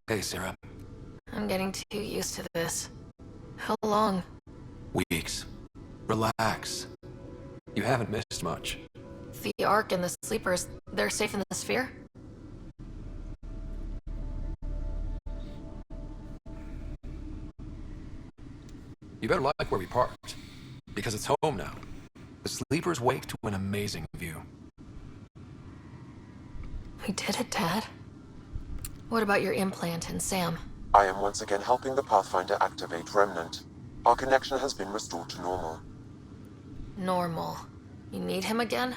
Hey, Sarah. I'm getting too used to this. How long? Weeks. Relax. You haven't missed much. The Ark and the Sleepers, they're safe in the sphere? You better like where we parked, because it's home now. The Sleepers wake to an amazing view. We did it, Dad. What about your implant and Sam? I am once again helping the Pathfinder activate Remnant. Our connection has been restored to normal. Normal. You need him again?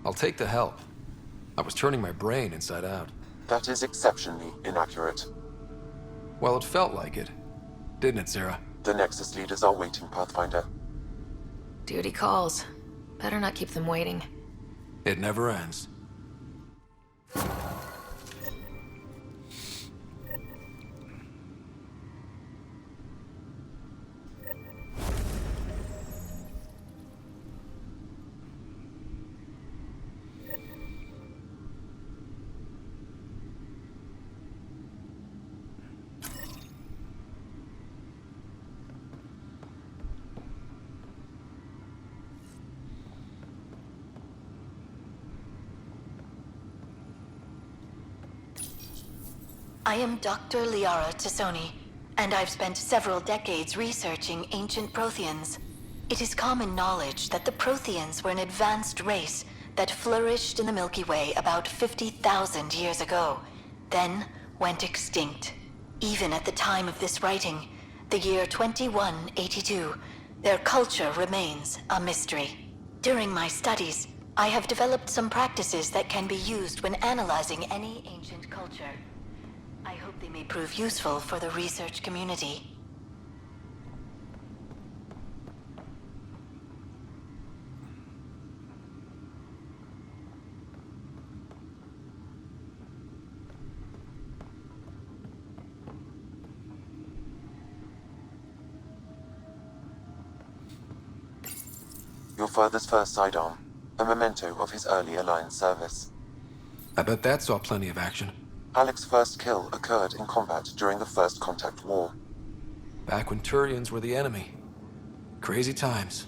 I'll take the help. I was turning my brain inside out. That is exceptionally inaccurate. Well, it felt like it. Didn't it, Sarah? The Nexus leaders are waiting, Pathfinder. Duty calls. Better not keep them waiting. It never ends. I am Dr. Liara Tassoni, and I've spent several decades researching ancient Protheans. It is common knowledge that the Protheans were an advanced race that flourished in the Milky Way about 50,000 years ago, then went extinct. Even at the time of this writing, the year 2182, their culture remains a mystery. During my studies, I have developed some practices that can be used when analyzing any ancient culture. I hope they may prove useful for the research community. Your father's first sidearm, a memento of his early Alliance service. I bet that saw plenty of action. Alec's first kill occurred in combat during the First Contact War. Back when Turians were the enemy. Crazy times.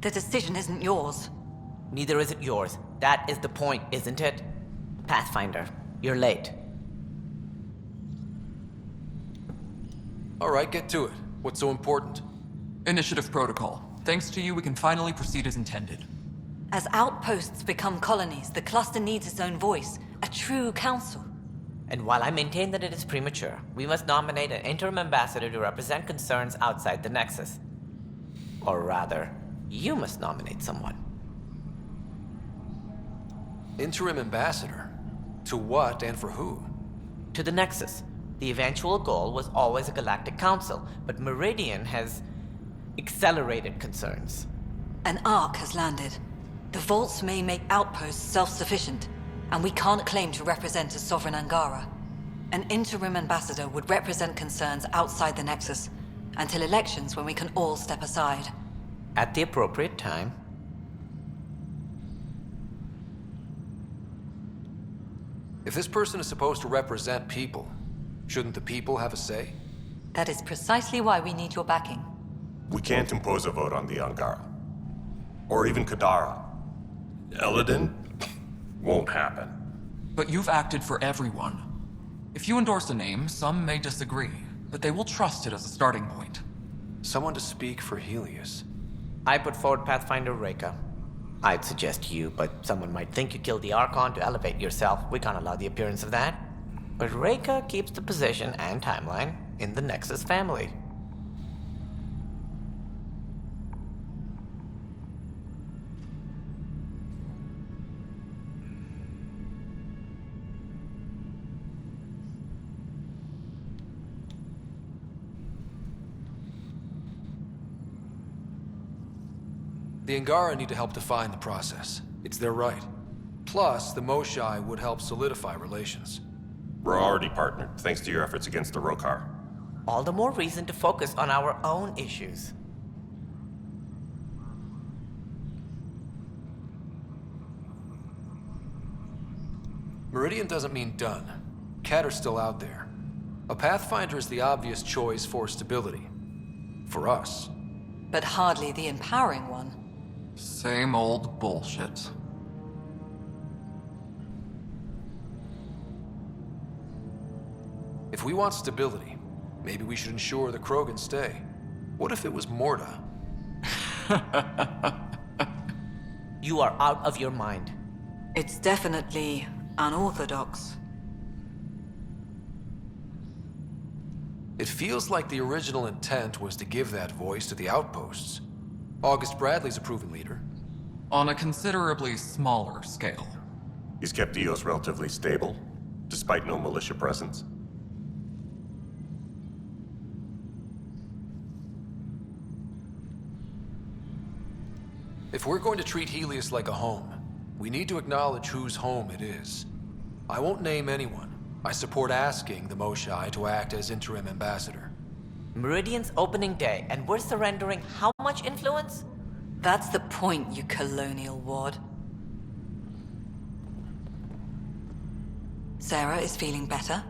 The decision isn't yours. Neither is it yours. That is the point, isn't it? Pathfinder, you're late. All right, get to it. What's so important? Initiative protocol. Thanks to you, we can finally proceed as intended. As outposts become colonies, the cluster needs its own voice, a true council. And while I maintain that it is premature, we must nominate an interim ambassador to represent concerns outside the Nexus. Or rather, you must nominate someone. Interim ambassador? To what and for who? To the Nexus. The eventual goal was always a galactic council, but Meridian has accelerated concerns. An Ark has landed. The vaults may make outposts self-sufficient, and we can't claim to represent a sovereign Angara. An interim ambassador would represent concerns outside the Nexus until elections when we can all step aside. At the appropriate time. If this person is supposed to represent people, shouldn't the people have a say? That is precisely why we need your backing. We can't impose a vote on the Angara. Or even Kadara. Eladin? Won't happen. But you've acted for everyone. If you endorse a name, some may disagree, but they will trust it as a starting point. Someone to speak for Helios. I put forward Pathfinder Reka. I'd suggest you, but someone might think you killed the Archon to elevate yourself. We can't allow the appearance of that. But Reka keeps the position and timeline in the Nexus family. The Angara need to help define the process. It's their right. Plus, the Moshai would help solidify relations. We're already partnered, thanks to your efforts against the Rokar. All the more reason to focus on our own issues. Meridian doesn't mean done. Catter's still out there. A Pathfinder is the obvious choice for stability. For us. But hardly the empowering one. Same old bullshit. If we want stability, maybe we should ensure the Krogan stay. What if it was Morta? You are out of your mind. It's definitely unorthodox. It feels like the original intent was to give that voice to the outposts. August Bradley's a proven leader. On a considerably smaller scale. He's kept EOS relatively stable, despite no militia presence. If we're going to treat Helios like a home, we need to acknowledge whose home it is. I won't name anyone. I support asking the Moshai to act as interim ambassador. Meridian's opening day, and we're surrendering how much influence? That's the point, you colonial ward. Sarah is feeling better?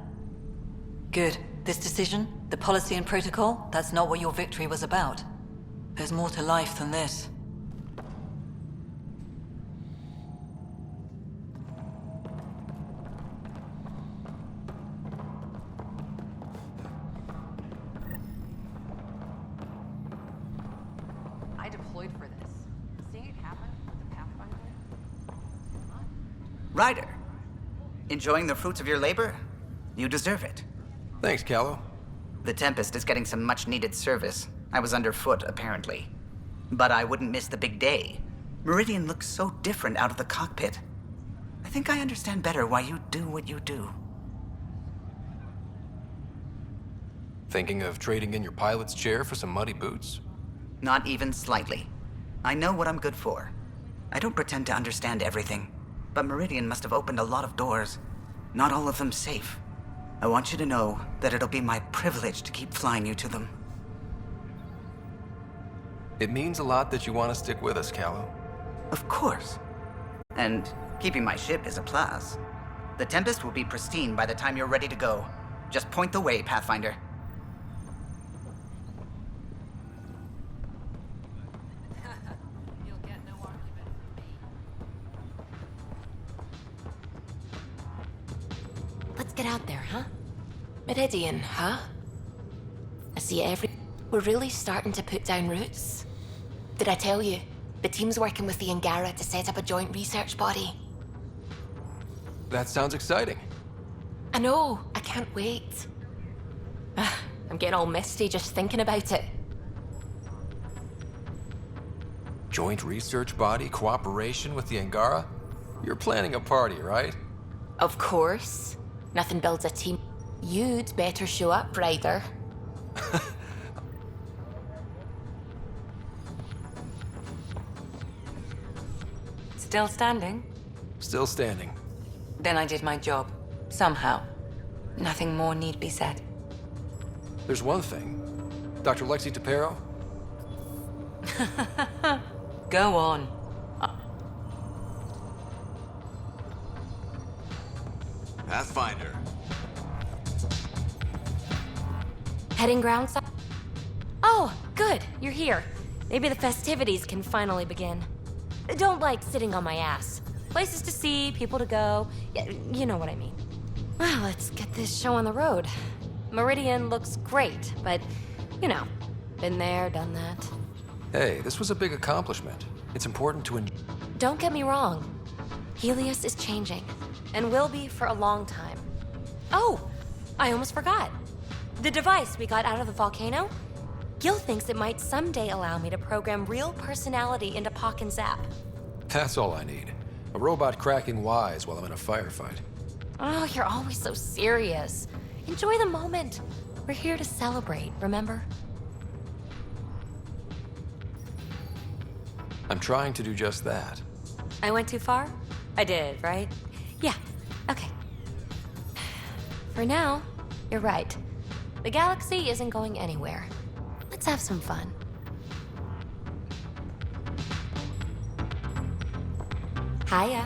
Good. This decision, the policy and protocol, that's not what your victory was about. There's more to life than this. I deployed for this. Seeing it happen with the Pathfinder? Ryder, enjoying the fruits of your labor? You deserve it. Thanks, Callow. The Tempest is getting some much-needed service. I was underfoot, apparently. But I wouldn't miss the big day. Meridian looks so different out of the cockpit. I think I understand better why you do what you do. Thinking of trading in your pilot's chair for some muddy boots? Not even slightly. I know what I'm good for. I don't pretend to understand everything, but Meridian must have opened a lot of doors. Not all of them safe. I want you to know that it'll be my privilege to keep flying you to them. It means a lot that you want to stick with us, Callow. Of course. And keeping my ship is a plus. The Tempest will be pristine by the time you're ready to go. Just point the way, Pathfinder. You'll get no argument from me. Let's get out there, huh? Meridian, huh? I see We're really starting to put down roots. Did I tell you? The team's working with the Angara to set up a joint research body. That sounds exciting. I know, I can't wait. I'm getting all misty just thinking about it. Joint research body, cooperation with the Angara? You're planning a party, right? Of course. Nothing builds a team. You'd better show up, Ryder. Still standing? Still standing. Then I did my job. Somehow. Nothing more need be said. There's one thing. Dr. Lexi DePero? Go on. Pathfinder. Heading groundside? Oh, good. You're here. Maybe the festivities can finally begin. Don't like sitting on my ass. Places to see, people to go. You know what I mean. Well, let's get this show on the road. Meridian looks great, but, you know, been there, done that. Hey, this was a big accomplishment. It's important to enjoy. Don't get me wrong. Helios is changing, and will be for a long time. Oh, I almost forgot. The device we got out of the volcano? Gil thinks it might someday allow me to program real personality into Pock and Zap. That's all I need. A robot cracking wise while I'm in a firefight. Oh, you're always so serious. Enjoy the moment. We're here to celebrate, remember? I'm trying to do just that. I went too far? I did, right? Yeah, okay. For now, you're right. The galaxy isn't going anywhere. Let's have some fun. Hiya.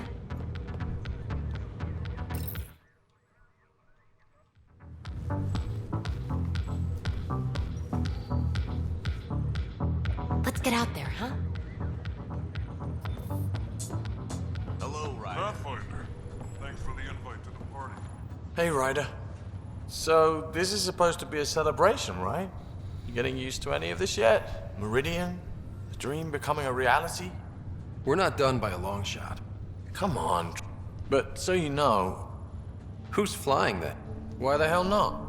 Let's get out there, huh? Hello, Ryder. Pathfinder, thanks for the invite to the party. Hey, Ryder. So, this is supposed to be a celebration, right? You getting used to any of this yet? Meridian? The dream becoming a reality? We're not done by a long shot. Come on. But so you know, Who's flying then? why the hell not?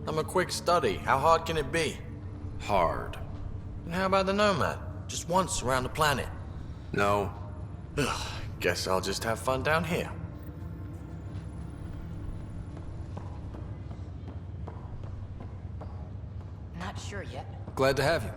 I'm a quick study. How hard can it be? Hard. And how about the Nomad? Just once around the planet. No. Ugh, guess I'll just have fun down here. Not sure yet. Glad to have you.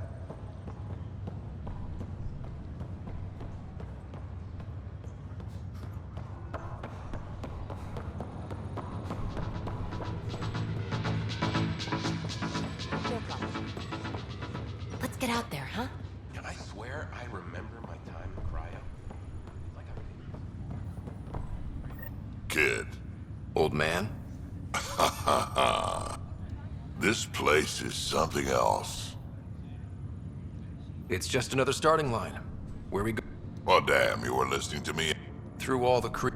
No problem. Let's get out there, huh? Can I swear I remember my time in cryo? Like Kid, Old man? this place is something else. It's just another starting line. Where we go Well, damn, you were listening to me. through all the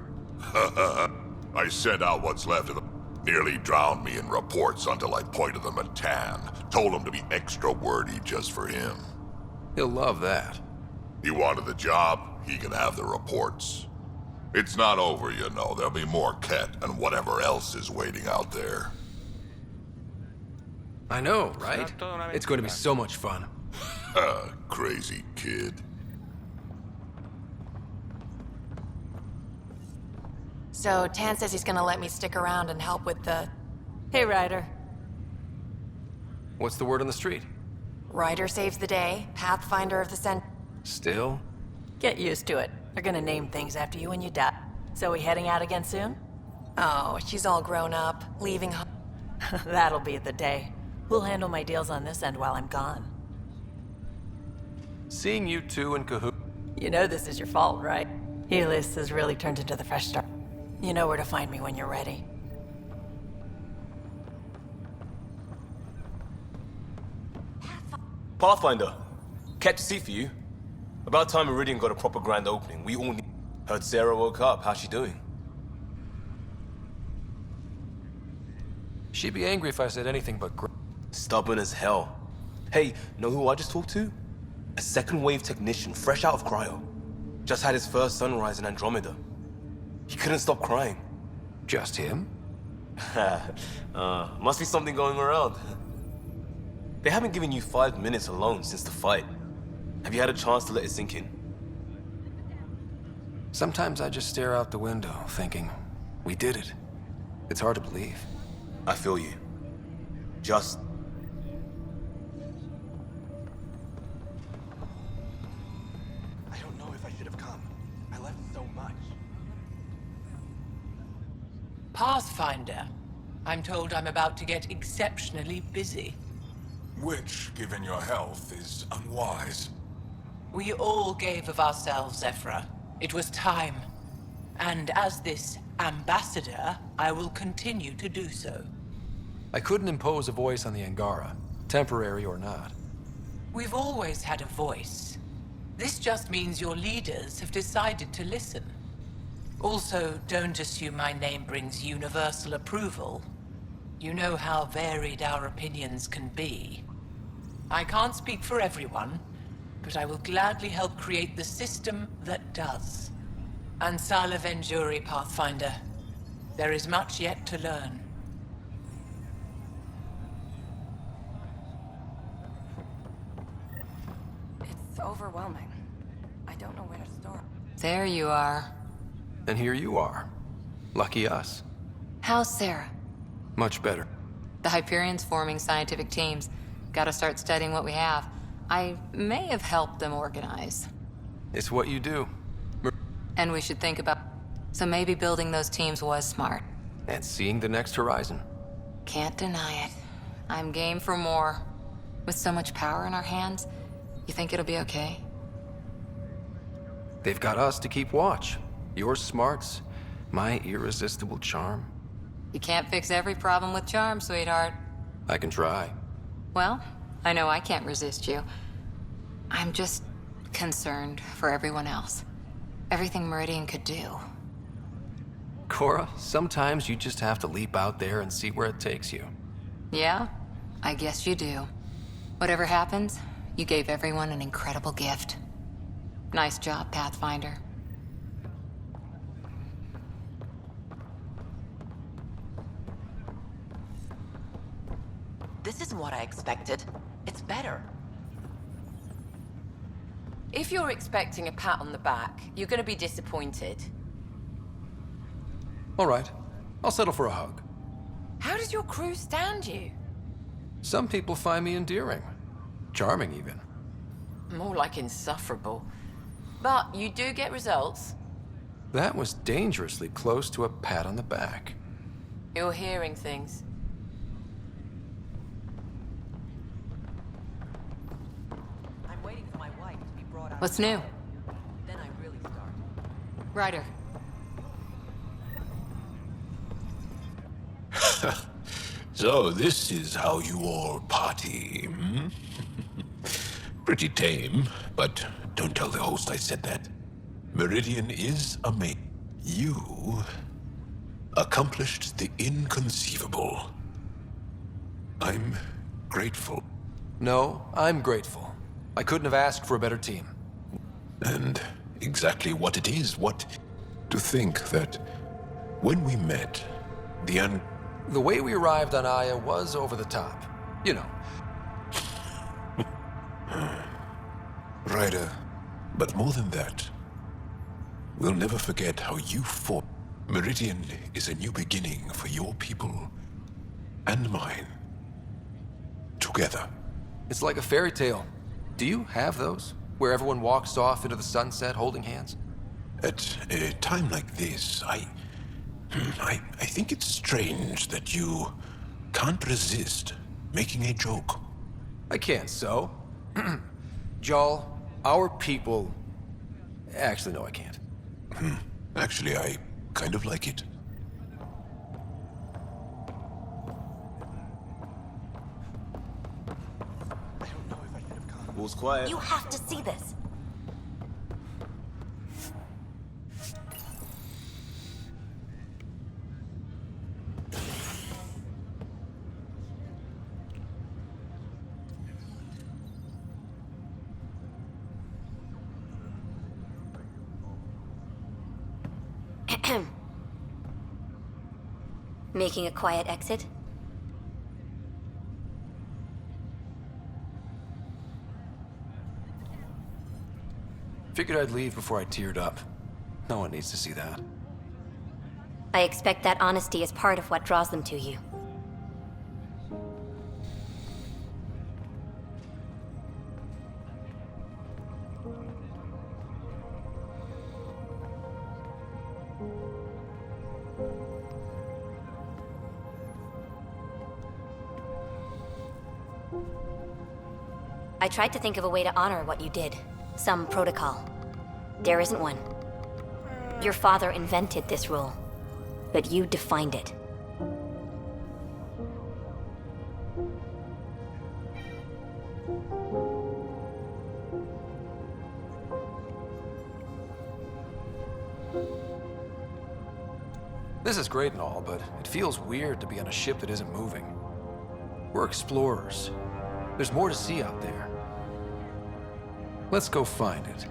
I sent out what's left of them. Nearly drowned me in reports until I pointed them at Tan. Told him to be extra wordy just for him. He'll love that. He wanted the job, he can have the reports. It's not over, you know. There'll be more Ket and whatever else is waiting out there. I know, right? It's going to be so much fun. Crazy kid. So, Tan says he's gonna let me stick around and help with the... Hey, Ryder. What's the word on the street? Ryder saves the day, Pathfinder of the Cent... Still? Get used to it. They're gonna name things after you when you die. So we heading out again soon? Oh, she's all grown up, leaving home. That'll be the day. We'll handle my deals on this end while I'm gone. Seeing you two in cahoot. You know this is your fault, right? Helios has really turned into the fresh start. You know where to find me when you're ready. Pathfinder, kept to see for you. About time Meridian got a proper grand opening. We all need... Heard Sarah woke up. How's she doing? She'd be angry if I said anything but Stubborn as hell. Hey, know who I just talked to? A second wave technician, fresh out of cryo. Just had his first sunrise in Andromeda. He couldn't stop crying. Just him? Must be something going around. They haven't given you 5 minutes alone since the fight. Have you had a chance to let it sink in? Sometimes I just stare out the window, thinking, we did it. It's hard to believe. I feel you. Just... I don't know if I should have come. I left so much. Pathfinder, I'm told I'm about to get exceptionally busy. Which, given your health, is unwise. We all gave of ourselves, Ephra. It was time. And as this ambassador, I will continue to do so. I couldn't impose a voice on the Angara, temporary or not. We've always had a voice. This just means your leaders have decided to listen. Also, don't assume my name brings universal approval. You know how varied our opinions can be. I can't speak for everyone, but I will gladly help create the system that does. Ansala Venjuri, Pathfinder. There is much yet to learn. It's overwhelming. I don't know where to start. There you are. And here you are. Lucky us. How's Sarah? Much better. The Hyperion's forming scientific teams. Gotta start studying what we have. I may have helped them organize. It's what you do. And we should think about... So maybe building those teams was smart. And seeing the next horizon. Can't deny it. I'm game for more. With so much power in our hands, you think it'll be okay? They've got us to keep watch. Your smarts, my irresistible charm. You can't fix every problem with charm, sweetheart. I can try. Well, I know I can't resist you. I'm just concerned for everyone else. Everything Meridian could do. Cora, sometimes you just have to leap out there and see where it takes you. Yeah? I guess you do. Whatever happens, you gave everyone an incredible gift. Nice job, Pathfinder. This isn't what I expected. It's better. If you're expecting a pat on the back, you're gonna be disappointed. All right. I'll settle for a hug. How does your crew stand you? Some people find me endearing. Charming, even. More like insufferable. But you do get results. That was dangerously close to a pat on the back. You're hearing things. I'm waiting for my wife to be brought out. What's new? Then I really start. Ryder. So this is how you all party, hmm? Pretty tame, but don't tell the host I said that. Meridian is amazing. You accomplished the inconceivable. I'm grateful. No, I'm grateful. I couldn't have asked for a better team. And exactly what it is, what... To think that when we met, The way we arrived on Aya was over the top. You know. Ryder, but more than that, we'll never forget how you fought. Meridian is a new beginning for your people and mine. Together. It's like a fairy tale. Do you have those? Where everyone walks off into the sunset holding hands? At a time like this, I think it's strange that you can't resist making a joke. I can't, so. Jarl, our people... Actually, no, I can't. Actually, I kind of like it. All's quiet. You have to see this. Making a quiet exit? Figured I'd leave before I teared up. No one needs to see that. I expect that honesty is part of what draws them to you. I tried to think of a way to honor what you did. Some protocol. There isn't one. Your father invented this rule, but you defined it. This is great and all, but it feels weird to be on a ship that isn't moving. We're explorers. There's more to see out there. Let's go find it.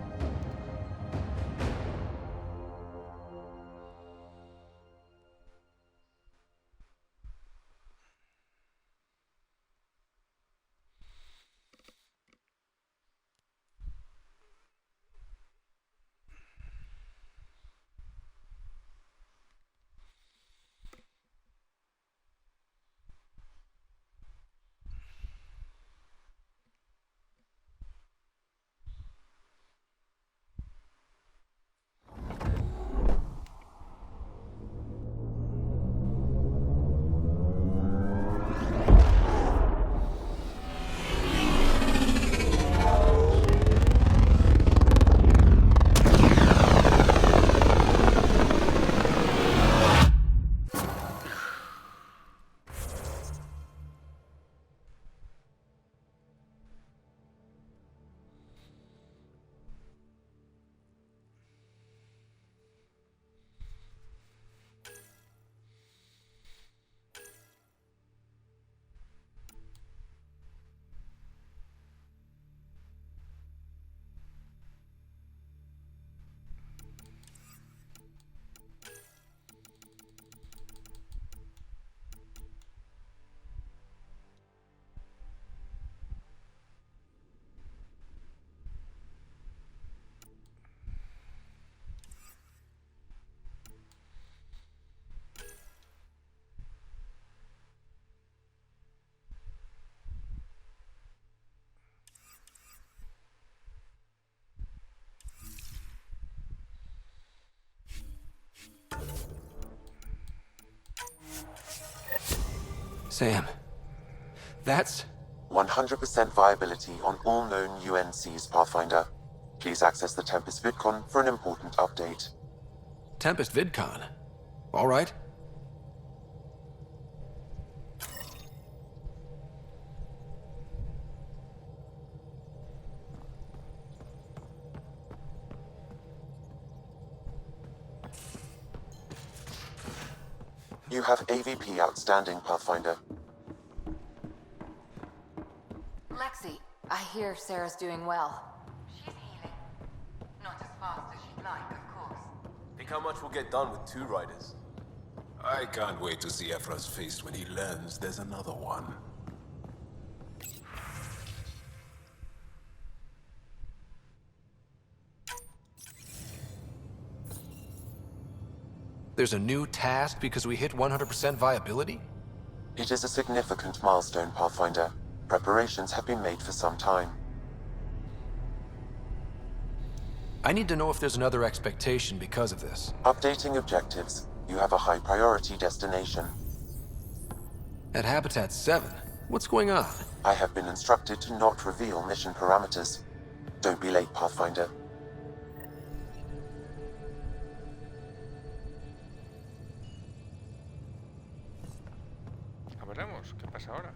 Sam, that's... 100% viability on all known UNCs, Pathfinder. Please access the Tempest VidCon for an important update. Tempest VidCon? All right. You have AVP outstanding, Pathfinder. Lexi, I hear Sarah's doing well. She's healing. Not as fast as she'd like, of course. Think how much we'll get done with 2 riders. I can't wait to see Ephra's face when he learns there's another one. There's a new task because we hit 100% viability? It is a significant milestone, Pathfinder. Preparations have been made for some time. I need to know if there's another expectation because of this. Updating objectives. You have a high priority destination. At Habitat 7, what's going on? I have been instructed to not reveal mission parameters. Don't be late, Pathfinder. Veremos, ¿qué pasa ahora?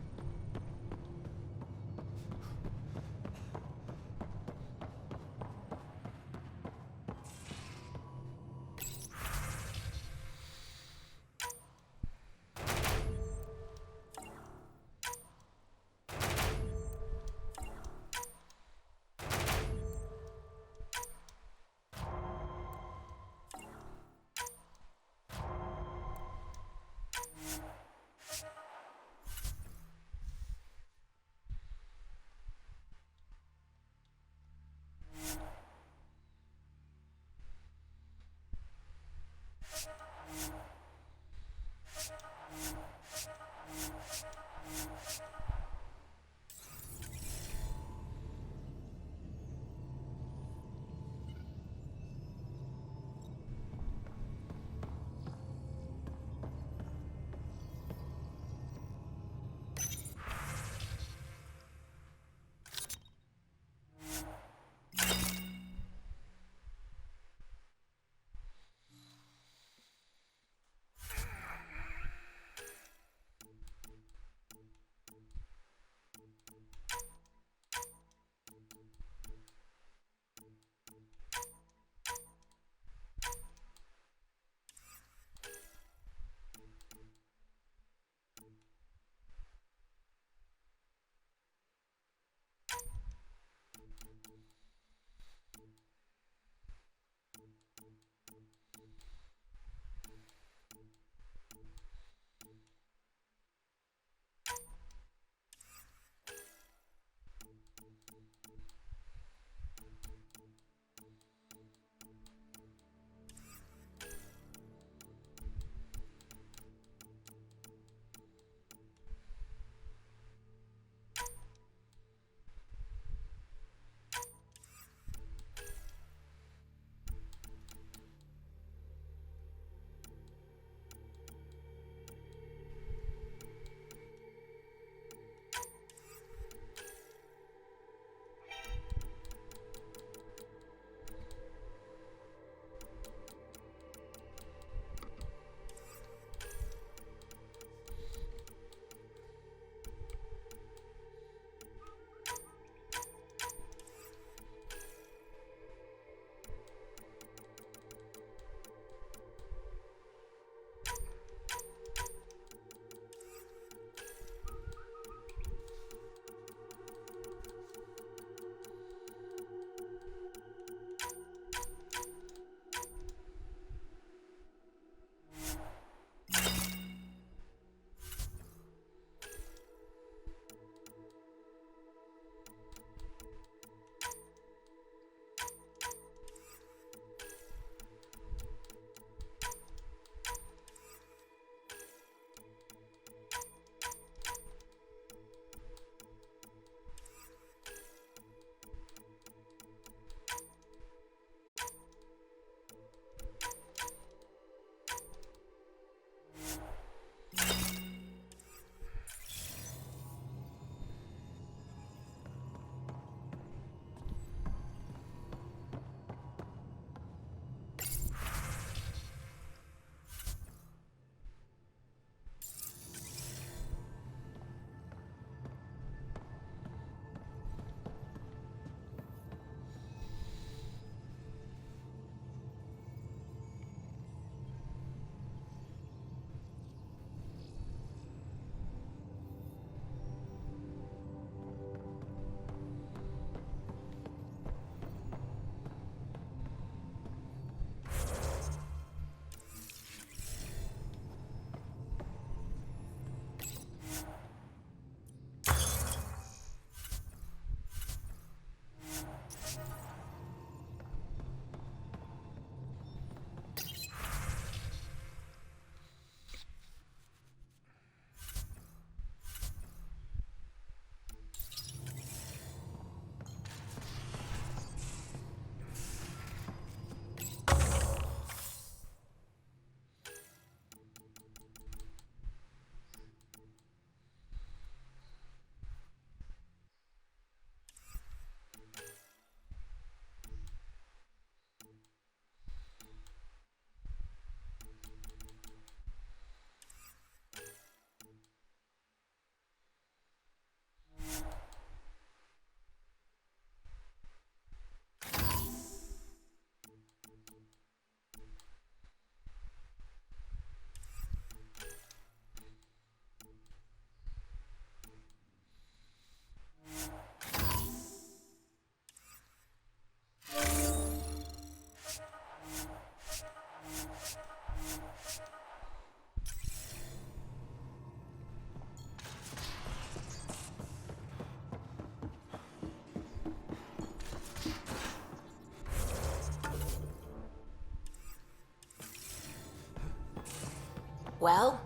Well,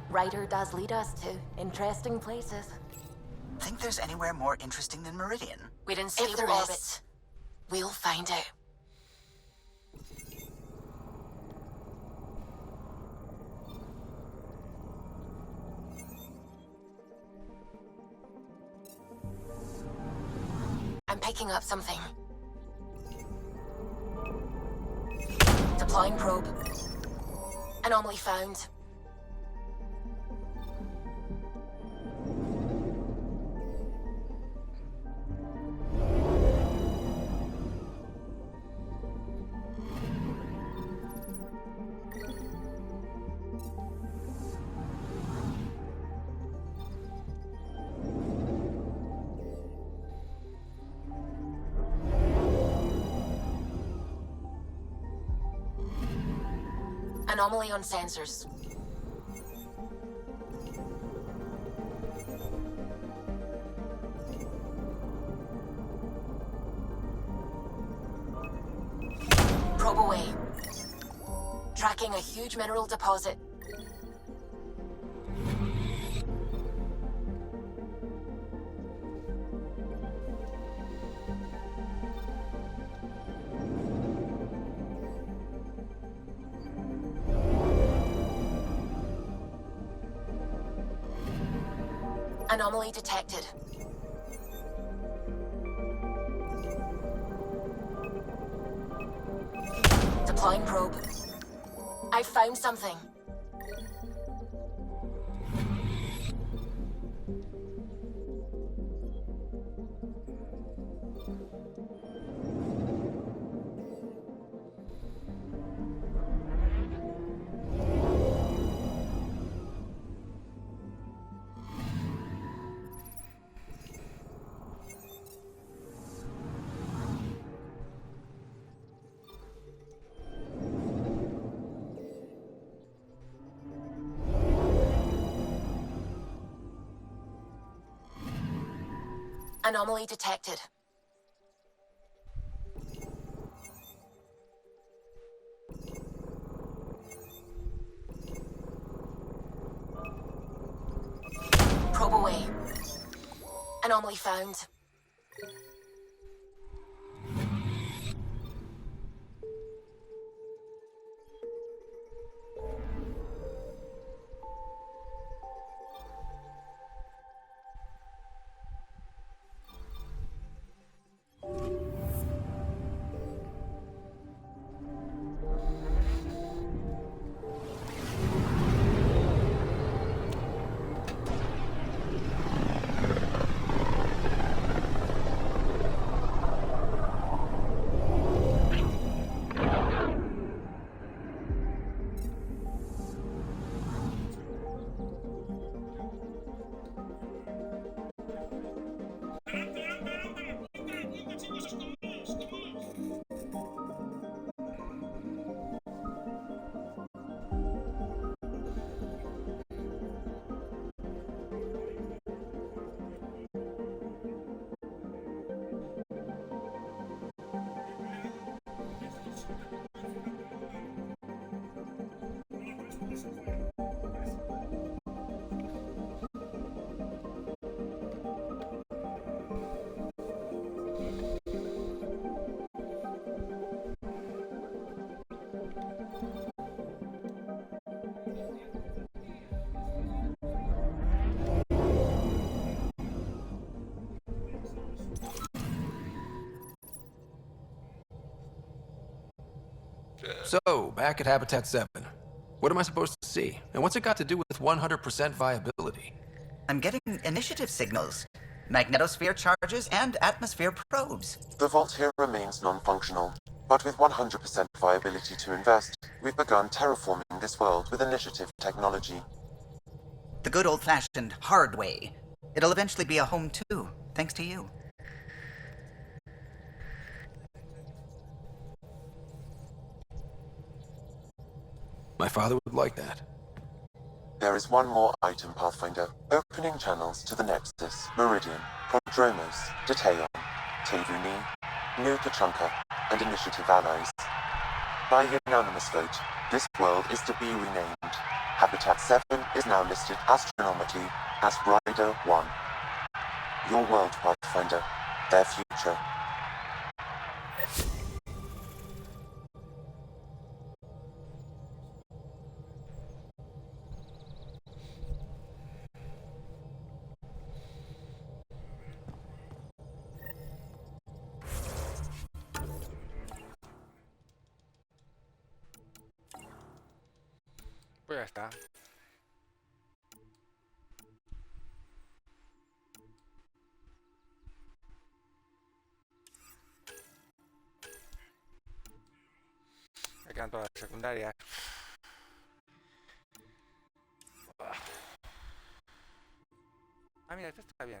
Ryder does lead us to interesting places. Think there's anywhere more interesting than Meridian? We're in stable orbit. We'll find out. I'm picking up something. Deploying probe. Anomaly found. Anomaly on sensors. Probe away. Tracking a huge mineral deposit. Anomaly detected. Deploying probe. I found something. Anomaly detected. Probe away. Anomaly found. So, back at Habitat 7. What am I supposed to see? And what's it got to do with 100% viability? I'm getting initiative signals, magnetosphere charges, and atmosphere probes. The vault here remains non-functional, but with 100% viability to invest, we've begun terraforming this world with initiative technology. The good old-fashioned hard way. It'll eventually be a home too, thanks to you. My father would like that. There is one more item, Pathfinder. Opening channels to the Nexus, Meridian, Prodromos, Detaeon, Tevuni, New Pachanka, and Initiative allies. By unanimous vote, this world is to be renamed Habitat 7 is now listed astronomically as Rider 1. Your world, Pathfinder. Their future. Pues ya está. Me quedan todas las secundarias. Ah, mira, esto está bien.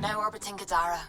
Now orbiting Kadara.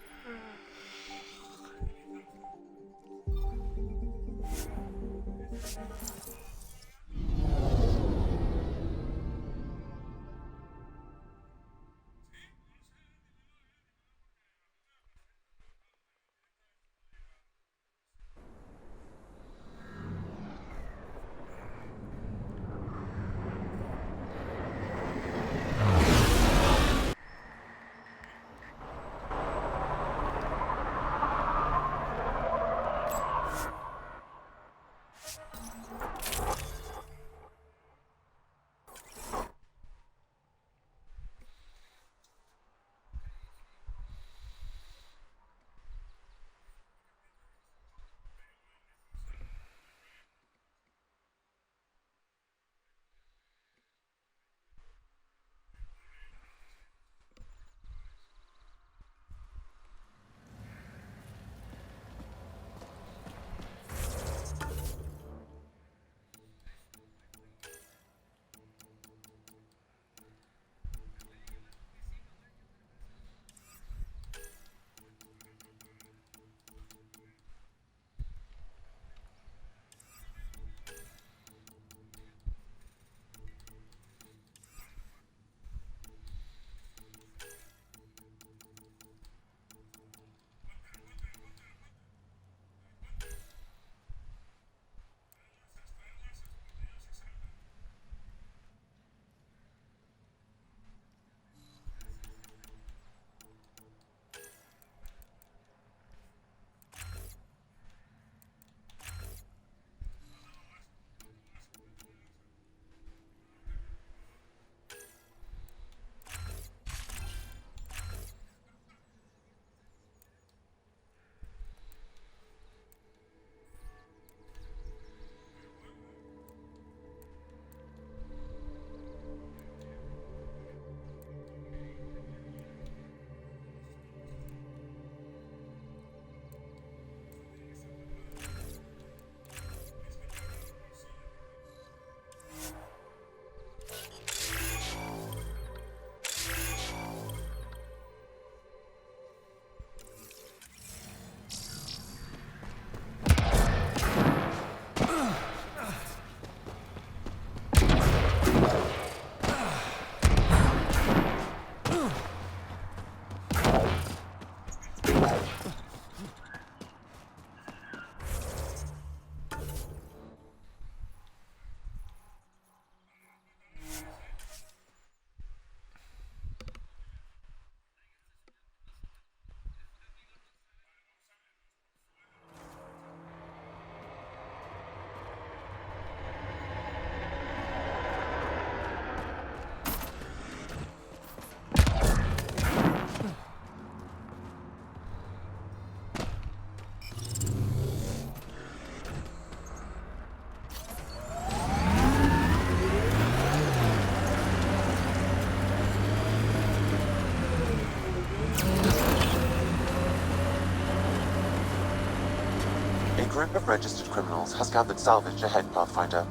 group of registered criminals has gathered salvage ahead, Pathfinder.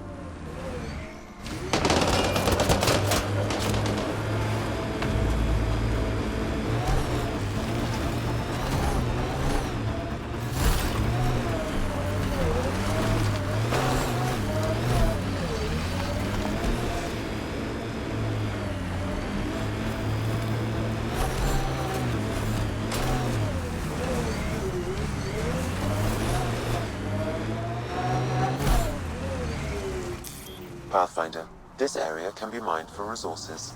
Pathfinder, this area can be mined for resources.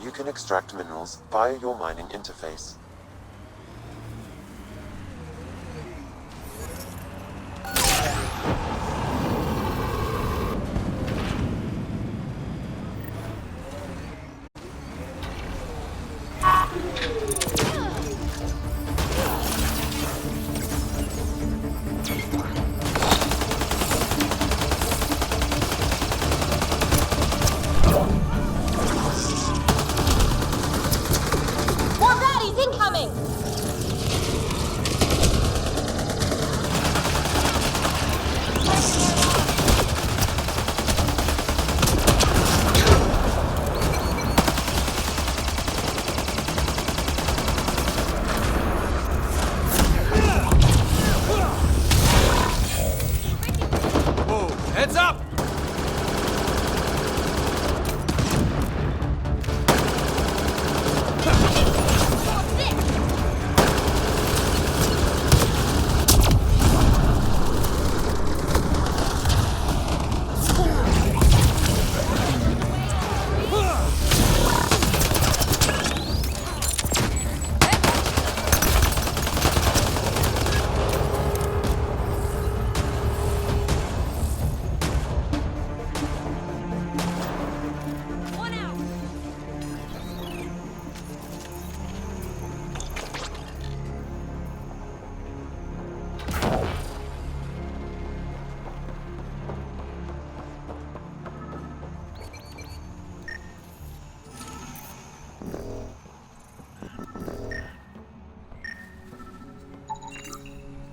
You can extract minerals via your mining interface. More baddies incoming! Whoa, heads up!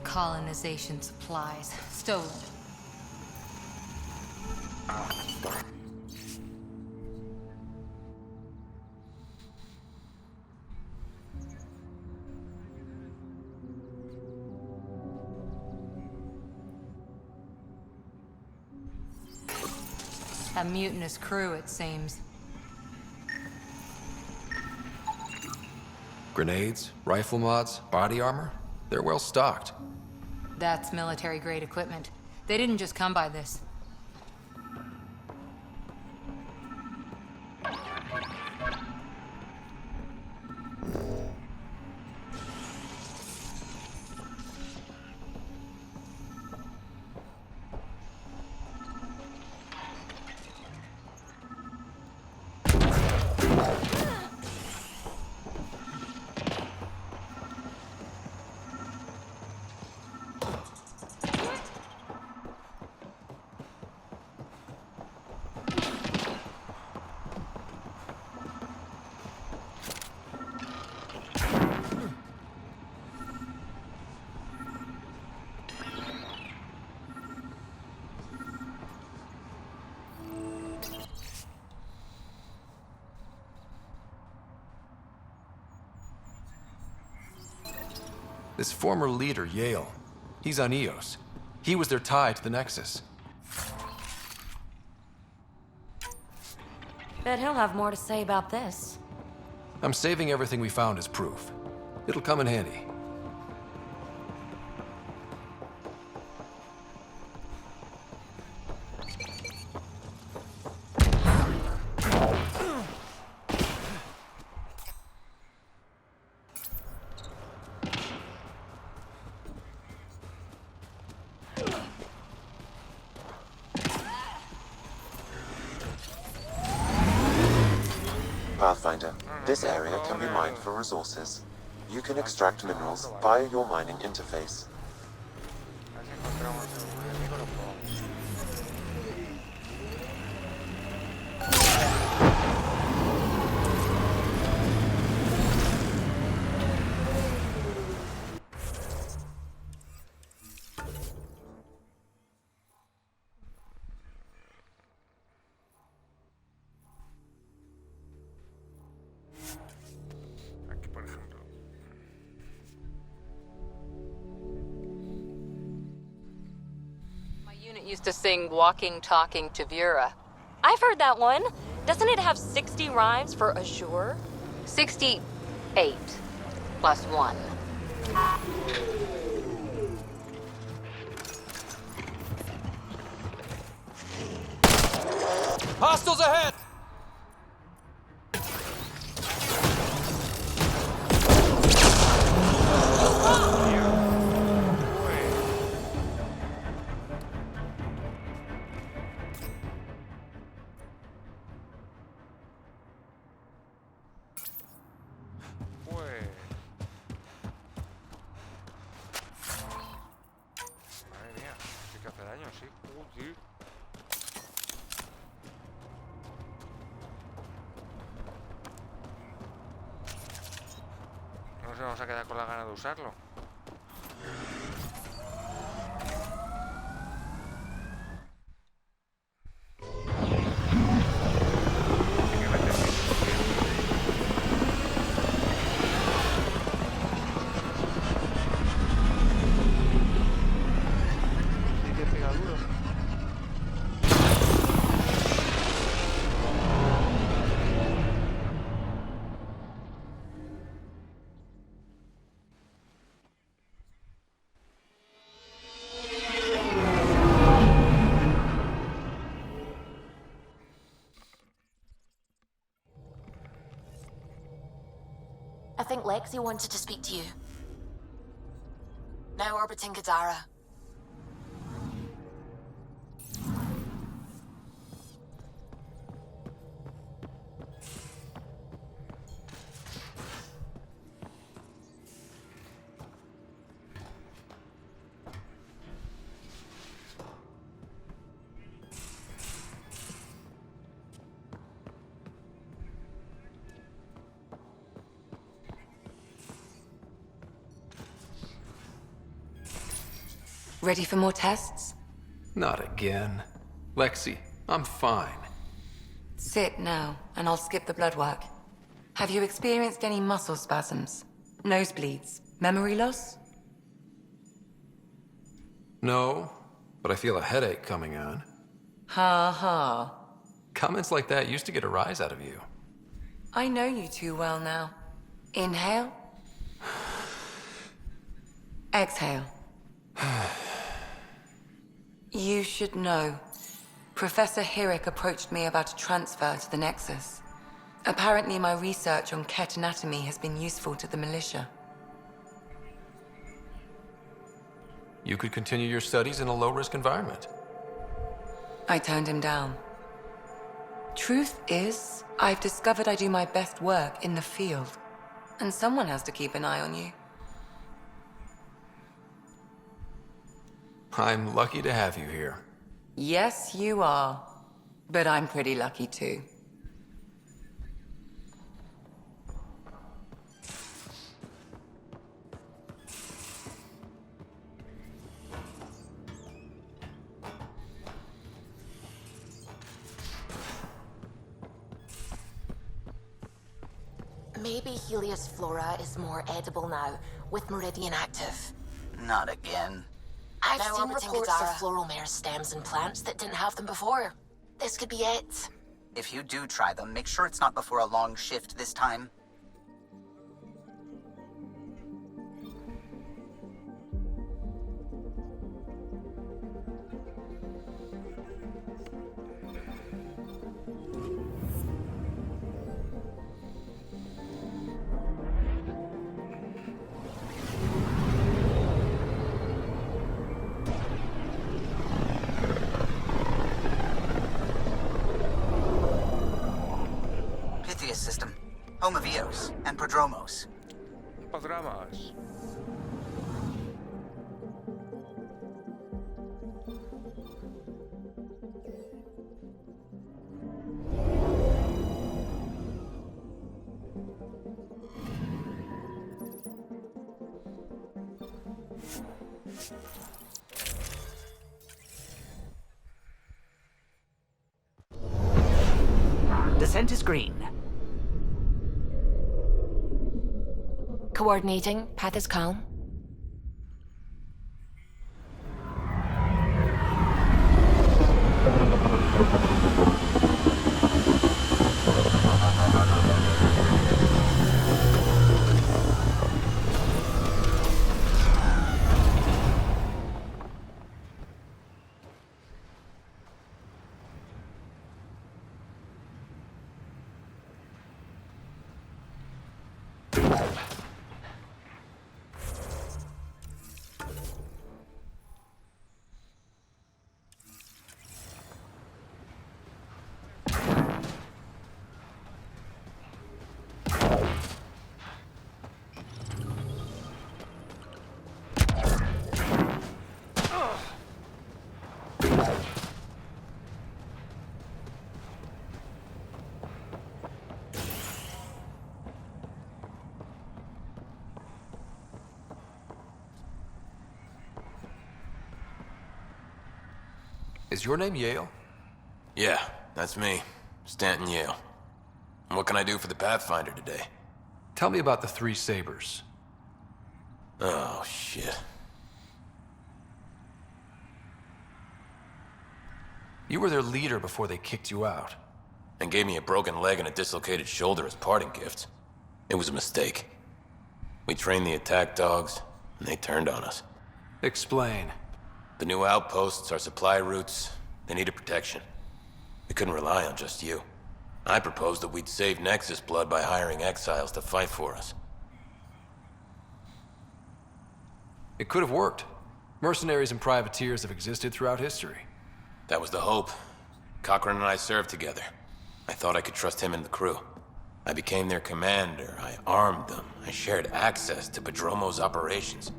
Colonization supplies stolen. A mutinous crew, it seems. Grenades, rifle mods, body armor? They're well stocked. That's military-grade equipment. They didn't just come by this. This former leader, Yale, he's on Eos. He was their tie to the Nexus. Bet he'll have more to say about this. I'm saving everything we found as proof. It'll come in handy. Pathfinder, this area can be mined for resources. You can extract minerals via your mining interface. used to sing Walking, Talking to Vera. I've heard that one. Doesn't it have 60 rhymes for Azure? 68 plus 1. Hostiles ahead! Madre mía, sí que hace daño, sí. Joder. No nos vamos a quedar con la gana de usarlo. Sí que pega duro. I think Lexi wanted to speak to you. Now orbiting Gadara. Ready for more tests? Not again. Lexi, I'm fine. Sit now, and I'll skip the blood work. Have you experienced any muscle spasms? Nosebleeds? Memory loss? No, but I feel a headache coming on. Ha ha. Comments like that used to get a rise out of you. I know you too well now. Inhale. Exhale. You should know. Professor Hirik approached me about a transfer to the Nexus. Apparently my research on Ket anatomy has been useful to the militia. You could continue your studies in a low-risk environment. I turned him down. Truth is, I've discovered I do my best work in the field. And someone has to keep an eye on you. I'm lucky to have you here. Yes, you are. But I'm pretty lucky too. Maybe Helios flora is more edible now, with Meridian active. Not again. I've Now seen orbiting reports Gadara. of floral mare stems and plants that didn't have them before. This could be it. If you do try them, make sure it's not before a long shift this time. System, home of Eos and Prodromos. Prodromos. Descent is green. Coordinating. Path is calm. Is your name Yale? Yeah, that's me. Stanton Yale. And what can I do for the Pathfinder today? Tell me about the Three Sabers. Oh, shit. You were their leader before they kicked you out. And gave me a broken leg and a dislocated shoulder as parting gifts. It was a mistake. We trained the attack dogs, and they turned on us. Explain. The new outposts, our supply routes, they needed protection. We couldn't rely on just you. I proposed that we'd save Nexus blood by hiring exiles to fight for us. It could have worked. Mercenaries and privateers have existed throughout history. That was the hope. Cochran and I served together. I thought I could trust him and the crew. I became their commander, I armed them, I shared access to Padromo's operations.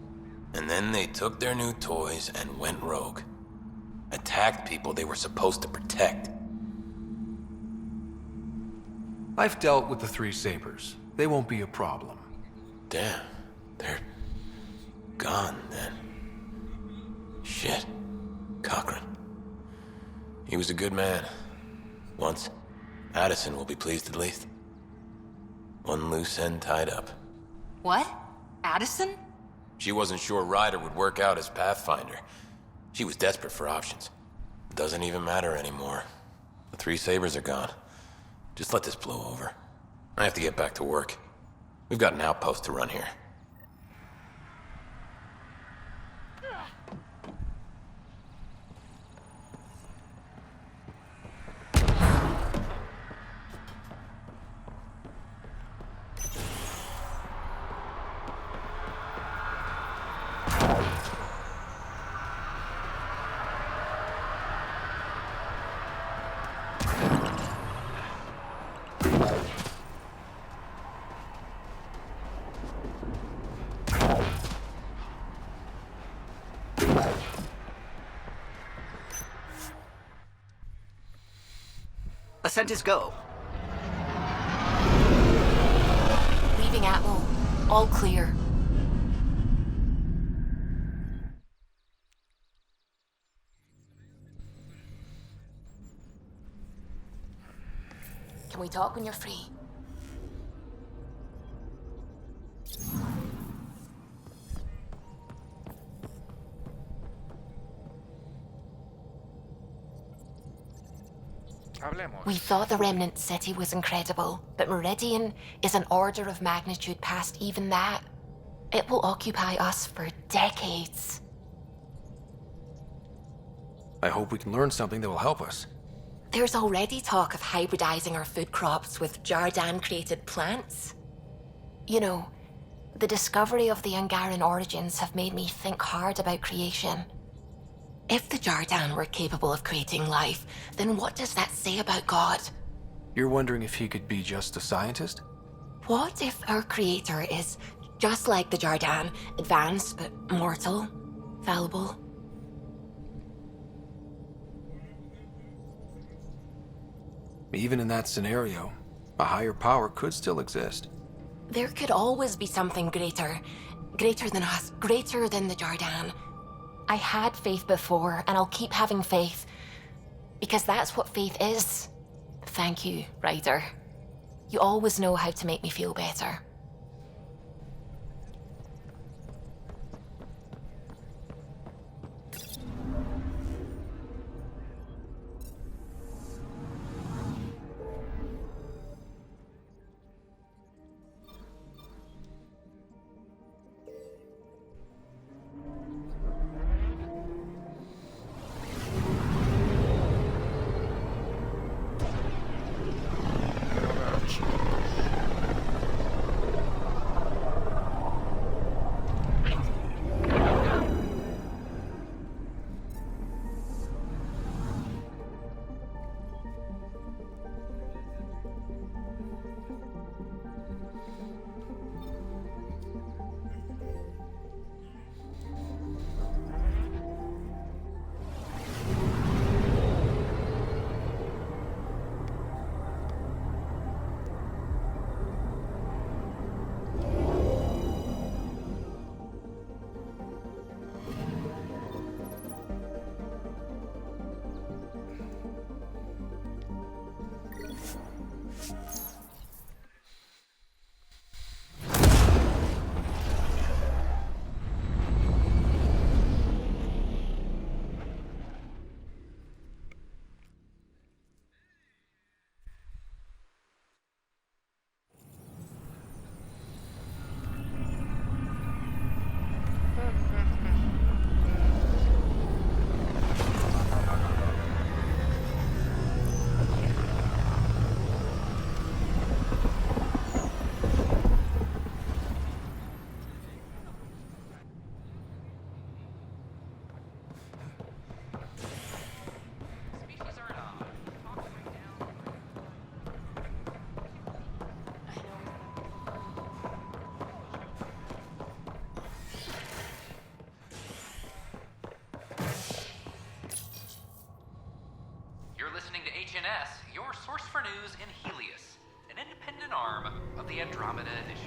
And then they took their new toys and went rogue. Attacked people they were supposed to protect. I've dealt with the Three Sabers. They won't be a problem. Damn, they're gone then. Shit, Cochran. He was a good man. Once. Addison will be pleased at least. One loose end tied up. What? Addison? She wasn't sure Ryder would work out as Pathfinder. She was desperate for options. Doesn't even matter anymore. The Three Sabers are gone. Just let this blow over. I have to get back to work. We've got an outpost to run here. Ascent is go. Leaving Atmo. All clear. Can we talk when you're free? Hablemos. We thought the Remnant City was incredible, but Meridian is an order of magnitude past even that. It will occupy us for decades. I hope we can learn something that will help us. There's already talk of hybridizing our food crops with Jardan-created plants. You know, the discovery of the Angaran origins have made me think hard about creation. If the Jardan were capable of creating life, then what does that say about God? You're wondering if he could be just a scientist? What if our creator is just like the Jardan, advanced but mortal, fallible? Even in that scenario, a higher power could still exist. There could always be something greater. Greater than us, greater than the Jardan. I had faith before, and I'll keep having faith. Because that's what faith is. Thank you, Ryder. You always know how to make me feel better. for news in Helios, an independent arm of the Andromeda Initiative.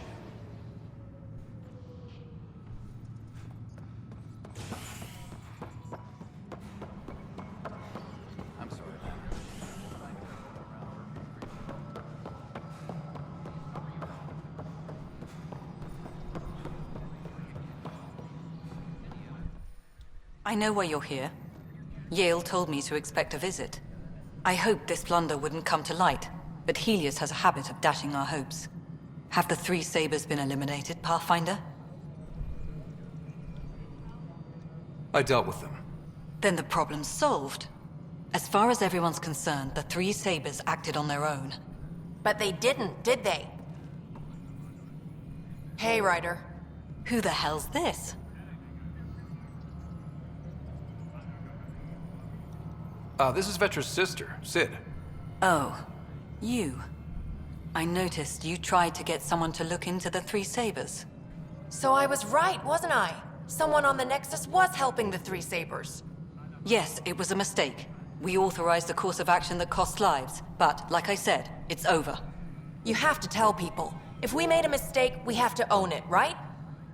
I'm sorry. I know why you're here. Yale told me to expect a visit. I hoped this blunder wouldn't come to light, but Helios has a habit of dashing our hopes. Have the three sabers been eliminated, Pathfinder? I dealt with them. Then the problem's solved. As far as everyone's concerned, the three sabers acted on their own. But they didn't, did they? Hey, Ryder. Who the hell's this? This is Vetra's sister, Sid. Oh, you. I noticed you tried to get someone to look into the three sabers. So I was right, wasn't I? Someone on the Nexus was helping the three sabers. Yes, it was a mistake. We authorized a course of action that cost lives, but, like I said, it's over. You have to tell people. If we made a mistake, we have to own it, right?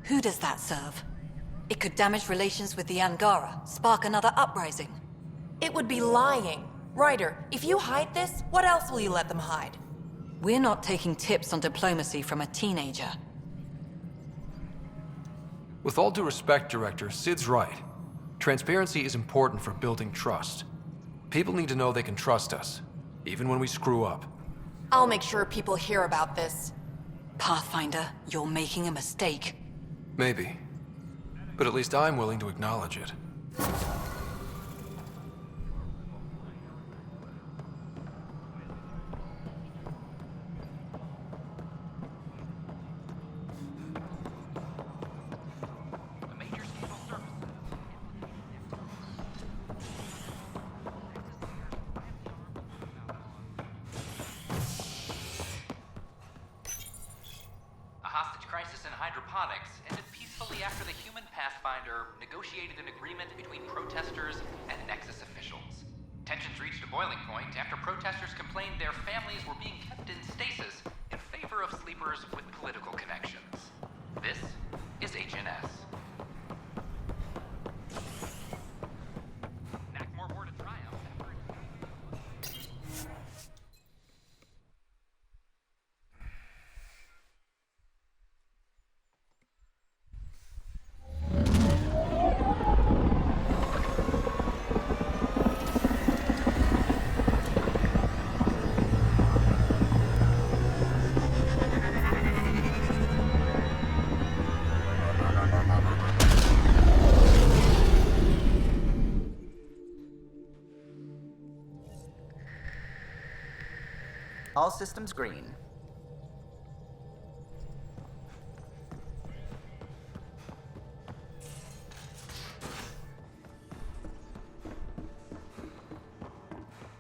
Who does that serve? It could damage relations with the Angara, spark another uprising. It would be lying. Ryder, if you hide this, what else will you let them hide? We're not taking tips on diplomacy from a teenager. With all due respect, Director, Sid's right. Transparency is important for building trust. People need to know they can trust us, even when we screw up. I'll make sure people hear about this. Pathfinder, you're making a mistake. Maybe. But at least I'm willing to acknowledge it. Negotiated an agreement between protesters and Nexus officials. Tensions reached a boiling point after protesters complained their families were being kept in stasis in favor of sleepers with political connections. This is HNS. Nakmor wore to triumph after All systems green.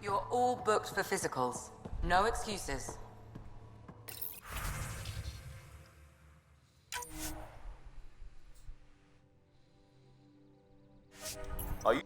You're all booked for physicals. No excuses. Are you?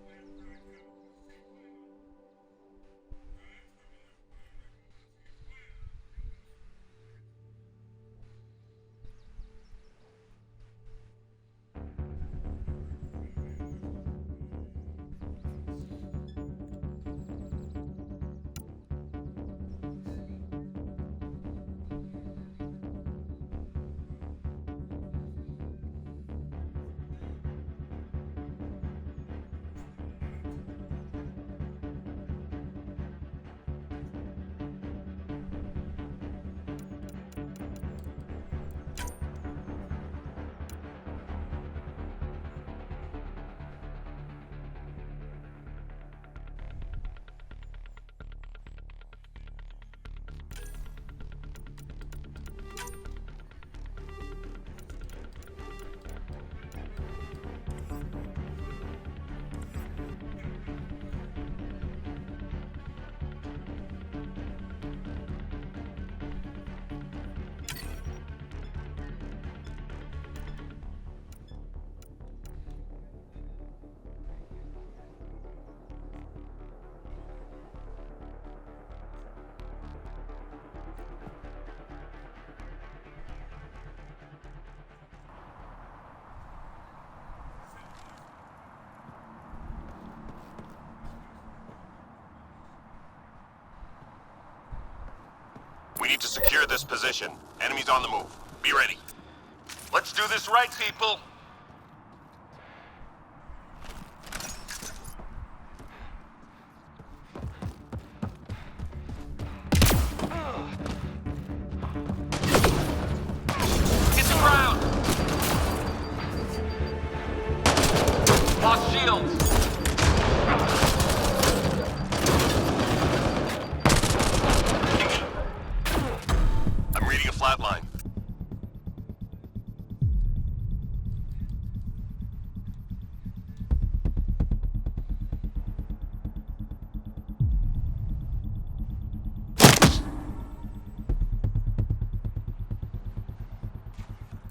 need to secure this position. Enemies on the move. Be ready. Let's do this right, people! Hit the ground! Lost shields! I'm reading a flatline.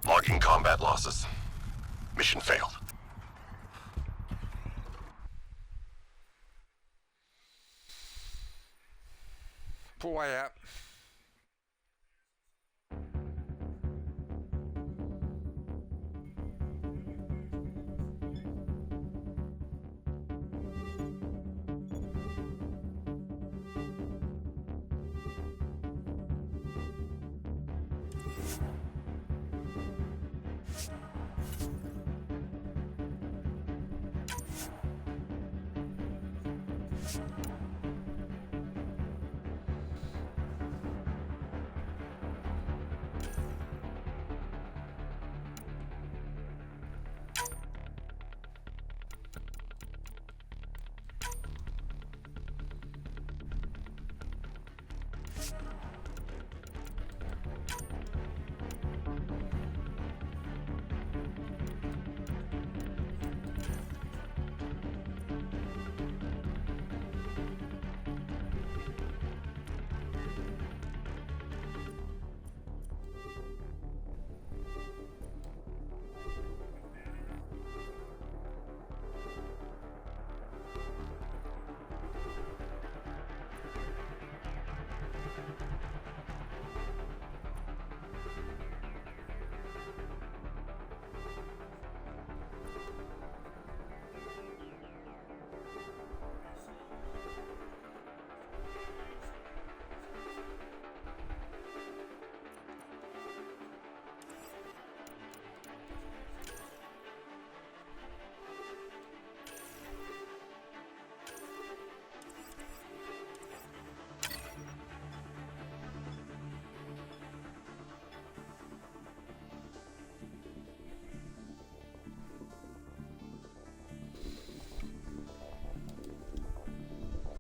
Logging combat losses. Mission failed. Pues vaya.